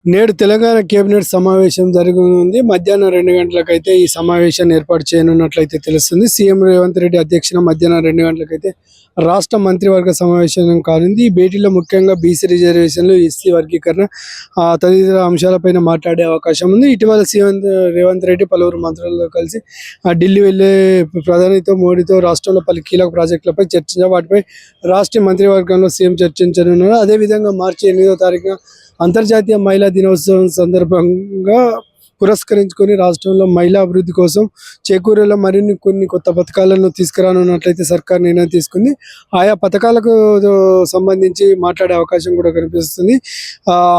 నేడు తెలంగాణ కేబినెట్ సమావేశం జరగనుంది. మధ్యాహ్నం 2 గంటలకైతే ఈ సమావేశాన్ని ఏర్పాటు చేయనున్నట్లయితే తెలుస్తుంది. సీఎం రేవంత్ రెడ్డి అధ్యక్షతన మధ్యాహ్నం 2 గంటలకైతే రాష్ట్ర మంత్రివర్గ సమావేశం కానుంది. ఈ భేటీలో ముఖ్యంగా బీసీ రిజర్వేషన్లు, ఎస్సీ వర్గీకరణ తదితర అంశాలపైన మాట్లాడే అవకాశం ఉంది. ఇటీవల సీఎం రేవంత్ రెడ్డి పలువురు మంత్రులతో కలిసి ఢిల్లీ వెళ్లే ప్రధానితో మోడీతో రాష్ట్రంలో పలు కీలక ప్రాజెక్టులపై చర్చించారు. వాటిపై రాష్ట్ర మంత్రివర్గంలో సీఎం చర్చించనున్నారు. అదేవిధంగా మార్చి 8వ తారీఖున అంతర్జాతీయ మహిళా దినోత్సవం సందర్భంగా పురస్కరించుకొని రాష్ట్రంలో మహిళా అభివృద్ధి కోసం చేకూరేలా కొన్ని కొత్త పథకాలను తీసుకురానున్నట్లయితే సర్కార్ నిర్ణయం తీసుకుంది. ఆయా పథకాలకు సంబంధించి మాట్లాడే అవకాశం కూడా కనిపిస్తుంది.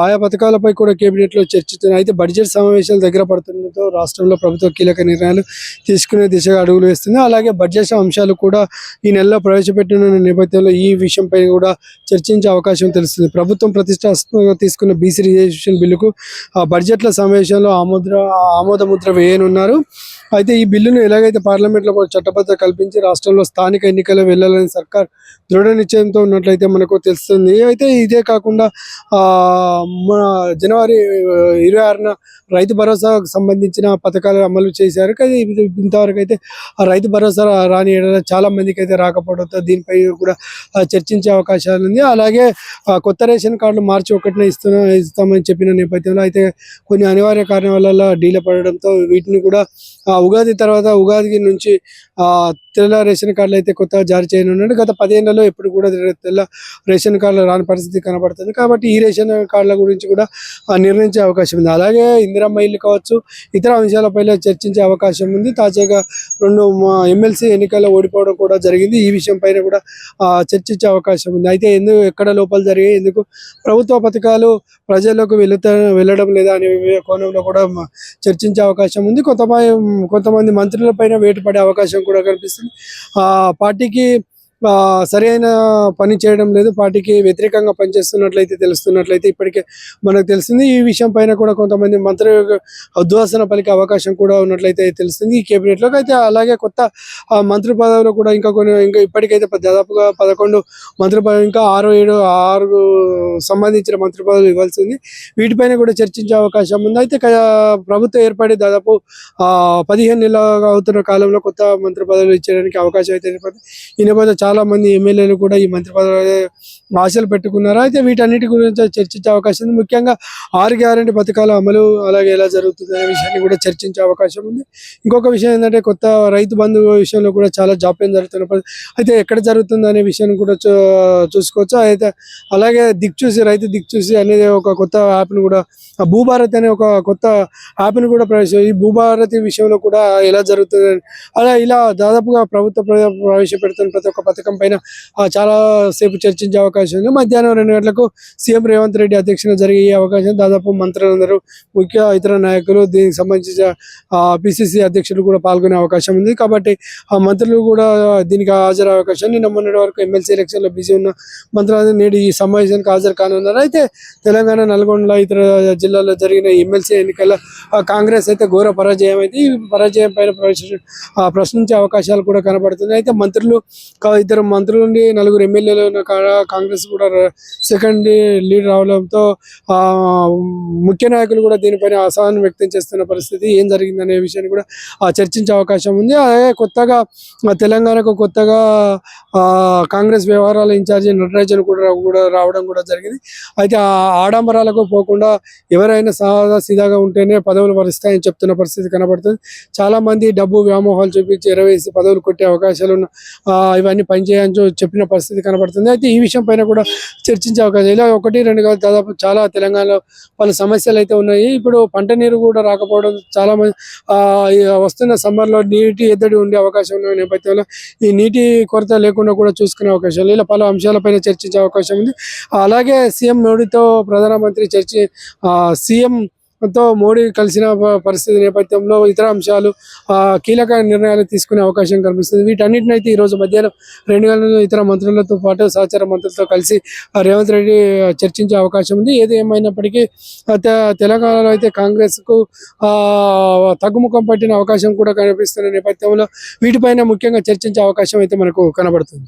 ఆయా పథకాలపై కూడా కేబినెట్లో చర్చిస్తున్నారు. అయితే బడ్జెట్ సమావేశాలు దగ్గర పడుతుండటంతో రాష్ట్రంలో ప్రభుత్వం కీలక నిర్ణయాలు తీసుకునే దిశగా అడుగులు వేస్తుంది. అలాగే బడ్జెట్ అంశాలు కూడా ఈ నెలలో ప్రవేశపెట్టిన నేపథ్యంలో ఈ విషయంపై కూడా చర్చించే అవకాశం తెలుస్తుంది. ప్రభుత్వం ప్రతిష్టాత్మకంగా తీసుకున్న బీసీ రిజర్వేషన్ బిల్లుకు బడ్జెట్ల సమావేశంలో ఆమోద ముద్ర వేయనున్నారు. అయితే ఈ బిల్లును ఎలాగైతే పార్లమెంట్లో చట్టబద్ధత కల్పించి రాష్ట్రంలో స్థానిక ఎన్నికలు వెళ్లాలని సర్కార్ దృఢ నిశ్చయంతో ఉన్నట్లయితే మనకు తెలుస్తుంది. అయితే ఇదే కాకుండా జనవరి 26న రైతు భరోసాకు సంబంధించిన పథకాలు అమలు చేశారు. కానీ ఇంతవరకు అయితే ఆ రైతు భరోసా రాని చాలా మందికి అయితే రాకపోవడంతో దీనిపై కూడా చర్చించే అవకాశాలు ఉంది. అలాగే కొత్త రేషన్ కార్డులు మార్చి 1న ఇస్తామని చెప్పిన నేపథ్యంలో అయితే కొన్ని అనివార్య కారణాల వల్ల డీలే పడడంతో వీటిని కూడా ఉగాది తర్వాత ఉగాది నుంచి తెల్ల రేషన్ కార్డులు అయితే కొత్తగా జారీ చేయనున్నాడు. గత 10 ఏళ్లలో ఎప్పుడు కూడా తెల్ల రేషన్ కార్డులు రాని పరిస్థితి కనబడుతుంది. కాబట్టి ఈ రేషన్ కార్డుల గురించి కూడా నిర్ణయించే అవకాశం ఉంది. అలాగే ఇందిరమ్మ ఇల్లు కావచ్చు, ఇతర అంశాలపై చర్చించే అవకాశం ఉంది. తాజాగా 2 ఎమ్మెల్సీ ఎన్నికల్లో ఓడిపోవడం కూడా జరిగింది. ఈ విషయం పైన కూడా చర్చించే అవకాశం ఉంది. అయితే ఎక్కడ లోపాలు జరిగాయి, ఎందుకు ప్రభుత్వ పథకాలు ప్రజల్లోకి వెళ్ళడం లేదా అనే కోణంలో కూడా చర్చించే అవకాశం ఉంది. కొంతమంది మంత్రులపైన వేటు పడే అవకాశం కూడా కనిపిస్తుంది. పార్టీకి సరైన పని చేయడం లేదు, పార్టీకి వ్యతిరేకంగా పనిచేస్తున్నట్లయితే తెలుస్తున్నట్లయితే ఇప్పటికే మనకు తెలిసింది. ఈ విషయం పైన కూడా కొంతమంది మంత్రి ఉద్వాసన పలికే అవకాశం కూడా ఉన్నట్లయితే తెలుస్తుంది ఈ కేబినెట్లోకి. అయితే అలాగే కొత్త మంత్రి పదవులు కూడా ఇంకా ఇప్పటికైతే దాదాపుగా 11 మంత్రి పదవులు, ఇంకా 6 సంబంధించిన మంత్రి పదవులు ఇవ్వాల్సింది. వీటిపైన కూడా చర్చించే అవకాశం ఉంది. అయితే ప్రభుత్వం ఏర్పడి దాదాపు 15 నెలలు అవుతున్న కాలంలో కొత్త మంత్రి పదవులు ఇచ్చేయడానికి అవకాశం అయితే ఈ నేపథ్యంలో చాలా మంది ఎమ్మెల్యేలు కూడా ఈ మంత్రి పదవి ఆశలు పెట్టుకున్నారు. అయితే వీటన్నిటి గురించి చర్చించే అవకాశం ఉంది. ముఖ్యంగా 6 గ్యారెంటీ పథకాల అమలు అలాగే ఎలా జరుగుతుంది అనే విషయాన్ని కూడా చర్చించే అవకాశం ఉంది. ఇంకొక విషయం ఏంటంటే కొత్త రైతు బంధు విషయంలో కూడా చాలా జాప్యం జరుగుతున్న అయితే ఎక్కడ జరుగుతుంది అనే విషయాన్ని కూడా చూసుకోవచ్చు. అయితే అలాగే రైతు దిక్చూసి అనేది ఒక కొత్త యాప్ను కూడా, భూభారతి అనే ఒక కొత్త యాప్ను కూడా ఈ భూభారతి విషయంలో కూడా ఎలా జరుగుతుంది ఇలా దాదాపుగా ప్రభుత్వం ప్రవేశపెడుతున్న ప్రతి ఒక్క పథకం పైన చాలా సేపు చర్చించే అవకాశం ఉంది. మధ్యాహ్నం 2 గంటలకు సీఎం రేవంత్ రెడ్డి అధ్యక్షతన జరిగే అవకాశం, దాదాపు మంత్రులందరూ ఇతర నాయకులు దీనికి సంబంధించిన పిసిసి అధ్యక్షులు కూడా పాల్గొనే అవకాశం ఉంది. కాబట్టి ఆ మంత్రులు కూడా దీనికి హాజరయ్యే అవకాశం. నిన్న మొన్నటి వరకు ఎమ్మెల్సీ ఎలక్షన్లో బిజీ ఉన్న మంత్రులు నేడు ఈ సమావేశానికి హాజరు కానున్నారు. అయితే తెలంగాణ, నల్గొండ ఇతర జిల్లాల్లో జరిగిన ఎమ్మెల్సీ ఎన్నికల్లో కాంగ్రెస్ అయితే ఘోర పరాజయం అయితే ఈ పరాజయం పైన ప్రశ్నించే అవకాశాలు కూడా కనబడుతున్నాయి. అయితే ఇద్దరు మంత్రుల నుండి 4 ఎమ్మెల్యేలు కాంగ్రెస్ కూడా సెకండ్ లీడ్ రావడంతో ముఖ్య నాయకులు కూడా దీనిపైన అసహనం వ్యక్తం చేస్తున్న పరిస్థితి. ఏం జరిగిందనే విషయాన్ని కూడా చర్చించే అవకాశం ఉంది. అలాగే తెలంగాణకు కొత్తగా కాంగ్రెస్ వ్యవహారాల ఇన్ఛార్జి నటరాజన్ కూడా రావడం కూడా జరిగింది. అయితే ఆ ఆడంబరాలకు పోకుండా ఎవరైనా సీదాగా ఉంటేనే పదవులు వరిస్తాయని చెప్తున్న పరిస్థితి కనబడుతుంది. చాలా మంది డబ్బు వ్యామోహాలు చూపించి ఎరవేసి పదవులు కొట్టే అవకాశాలు ఇవన్నీ పనిచేయని చెప్పిన పరిస్థితి కనబడుతుంది. అయితే ఈ విషయం పైన కూడా చర్చించే అవకాశం, ఇలా 1-2 కాదు దాదాపు చాలా తెలంగాణలో పలు సమస్యలు అయితే ఉన్నాయి. ఇప్పుడు పంట నీరు కూడా రాకపోవడం, చాలా మంది వస్తున్న సమ్మర్లో నీటి ఎద్దడి ఉండే అవకాశం ఉన్న నేపథ్యంలో ఈ నీటి కొరత లేకుండా కూడా చూసుకునే అవకాశం, ఇలా పలు అంశాలపైన చర్చించే అవకాశం ఉంది. అలాగే సీఎం మోడీతో ప్రధానమంత్రి సీఎంతో మోడీ కలిసిన పరిస్థితి నేపథ్యంలో ఇతర అంశాలు కీలక నిర్ణయాలు తీసుకునే అవకాశం కనిపిస్తుంది. వీటన్నిటిని అయితే ఈరోజు మధ్యాహ్నం 2 గంటల ఇతర మంత్రులతో పాటు సహచార మంత్రులతో కలిసి రేవంత్ రెడ్డి చర్చించే అవకాశం ఉంది. ఏది ఏమైనప్పటికీ తెలంగాణలో అయితే కాంగ్రెస్కు తగ్గుముఖం పట్టిన అవకాశం కూడా కనిపిస్తున్న నేపథ్యంలో వీటిపైన ముఖ్యంగా చర్చించే అవకాశం అయితే మనకు కనబడుతుంది.